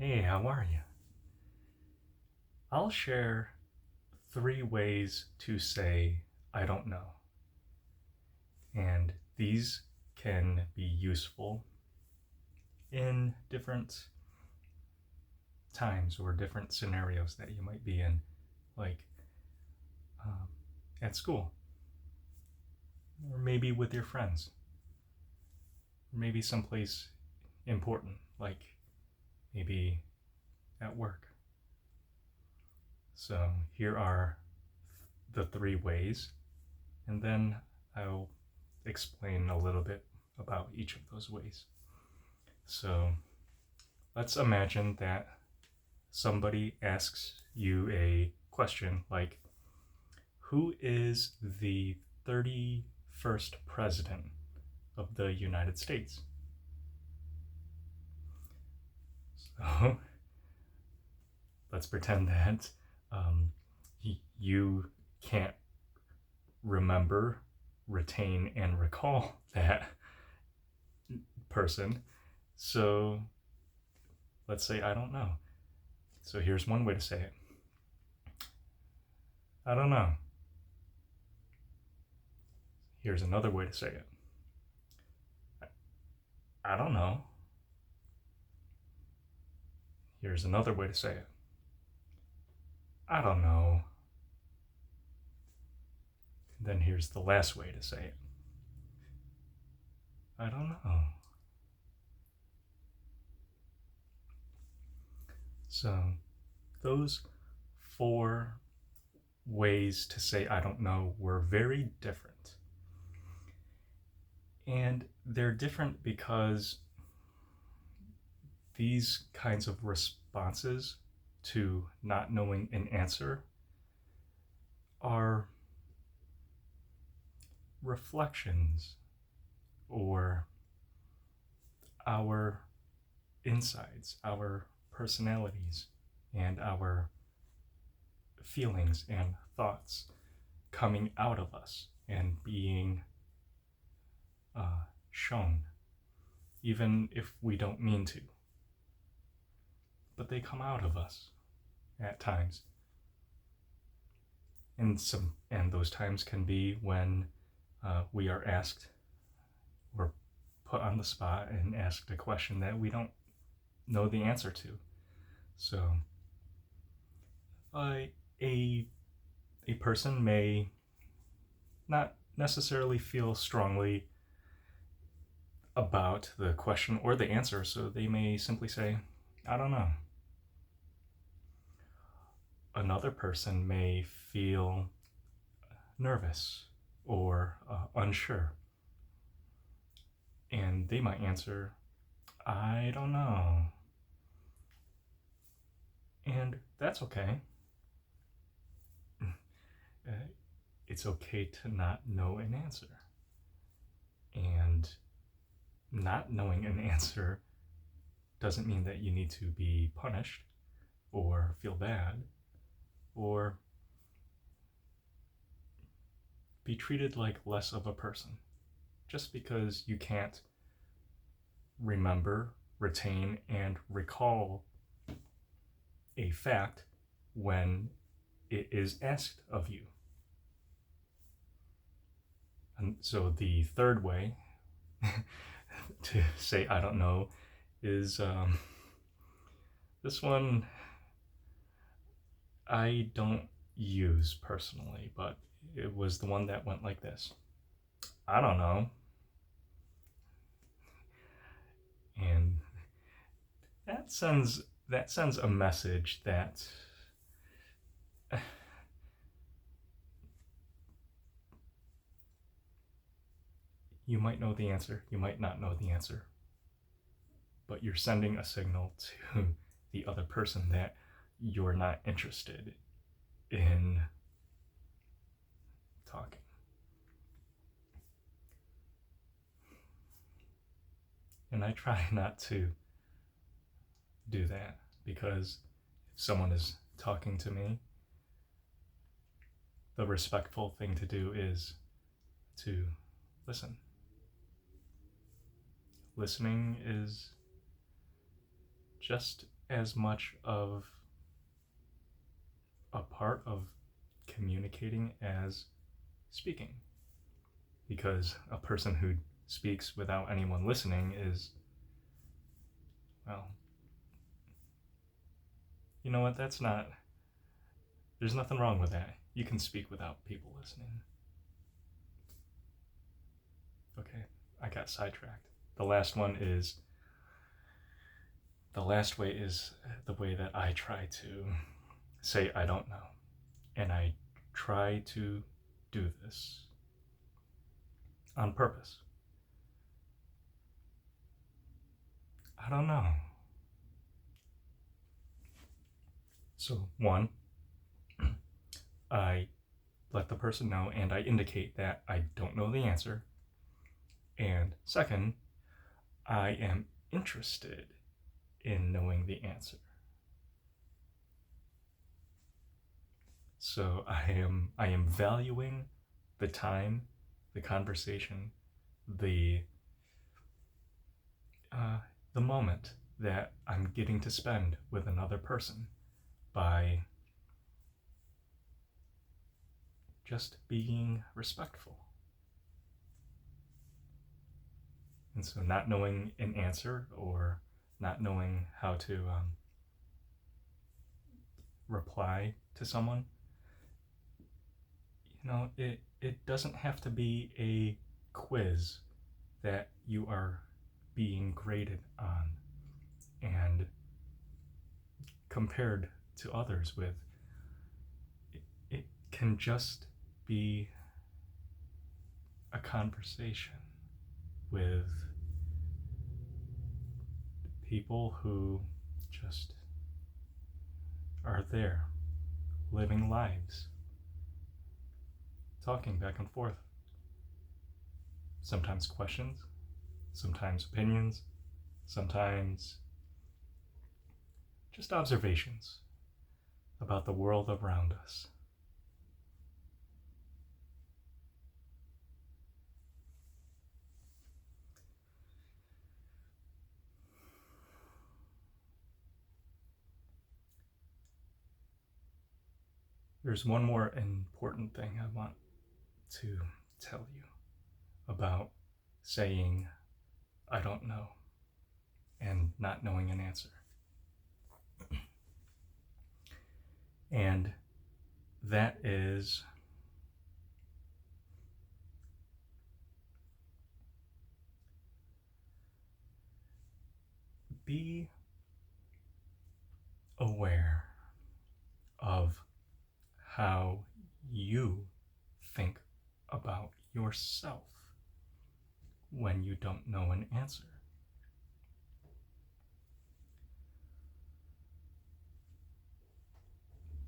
Hey, how are you? I'll share 3 ways to say I don't know. And these can be useful in different times or different scenarios that you might be in, like um, at school, or maybe with your friends, or maybe someplace important, like maybe at work. So here are the 3 ways, and then I'll explain a little bit about each of those ways. So let's imagine that somebody asks you a question like, who is the 31st president of the United States? So let's pretend that um, you can't remember, retain, and recall that person. So let's say I don't know. So here's one way to say it: I don't know. Here's another way to say it: I don't know. Here's another way to say it: I don't know. Then here's the last way to say it: I don't know. So those 4 ways to say I don't know were very different. And they're different because these kinds of responses to not knowing an answer are reflections or our insides, our personalities, and our feelings and thoughts coming out of us and being shown, even if we don't mean to. But they come out of us at times. And those times can be when we are asked or put on the spot and asked a question that we don't know the answer to. So a a person may not necessarily feel strongly about the question or the answer, so they may simply say, I don't know. Another person may feel nervous or unsure, and they might answer, I don't know. And that's okay. It's okay to not know an answer. And not knowing an answer doesn't mean that you need to be punished or feel bad or be treated like less of a person just because you can't remember, retain, and recall a fact when it is asked of you. And so the third way to say I don't know is this one I don't use personally, but it was the one that went like this: I don't know. And that sends a message that you might know the answer, you might not know the answer, but you're sending a signal to the other person that you're not interested in talking. And I try not to do that, because if someone is talking to me, the respectful thing to do is to listen. Listening is just as much of a part of communicating as speaking, because a person who speaks without anyone listening is, well, you know what, there's nothing wrong with that. You can speak without people listening. Okay, I got sidetracked. The last way is the way that I try to say I don't know. And I try to do this on purpose. I don't know. So, one, I let the person know and I indicate that I don't know the answer. And second, I am interested in knowing the answer. So I am valuing the time, the conversation, the moment that I'm getting to spend with another person by just being respectful. And so not knowing an answer or not knowing how to reply to someone, it doesn't have to be a quiz that you are being graded on and compared to others with. It can just be a conversation with people who just are there, living lives, talking back and forth. Sometimes questions, sometimes opinions, sometimes just observations about the world around us. There's one more important thing I want to tell you about saying I don't know and not knowing an answer. And that is be aware of how you think about yourself when you don't know an answer.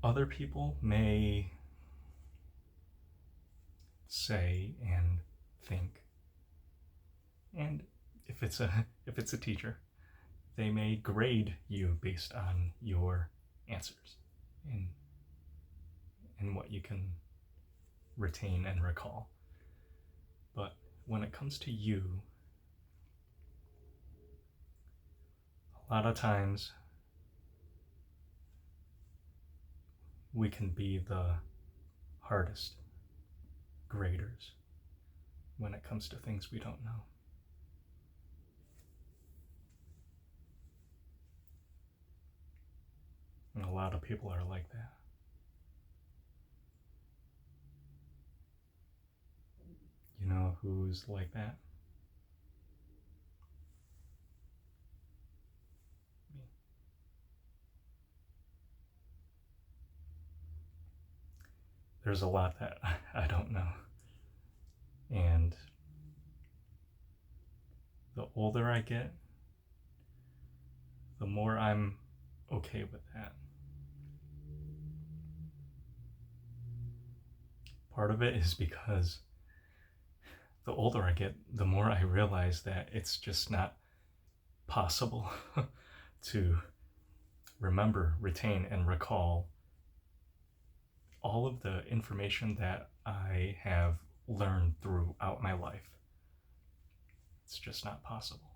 Other people may say and think, and if it's a teacher, they may grade you based on your answers and what you can retain and recall. But when it comes to you, a lot of times we can be the hardest graders when it comes to things we don't know. And a lot of people are like that. You know who's like that? Me. There's a lot that I don't know. And the older I get, the more I'm okay with that. Part of it is because the older I get, the more I realize that it's just not possible to remember, retain, and recall all of the information that I have learned throughout my life. It's just not possible.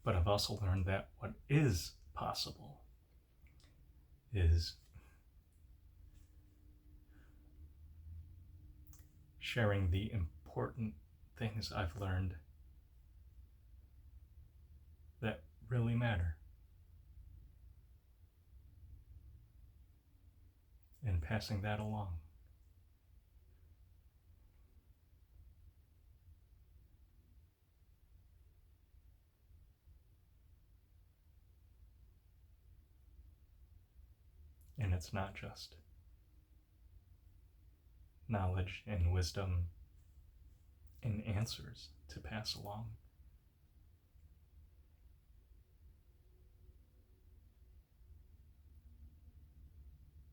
But I've also learned that what is possible is sharing the important things I've learned that really matter and passing that along. And it's not just knowledge and wisdom and answers to pass along.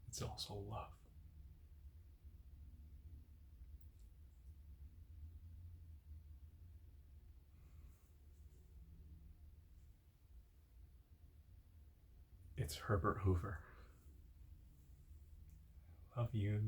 It's also love. It's Herbert Hoover. Love you.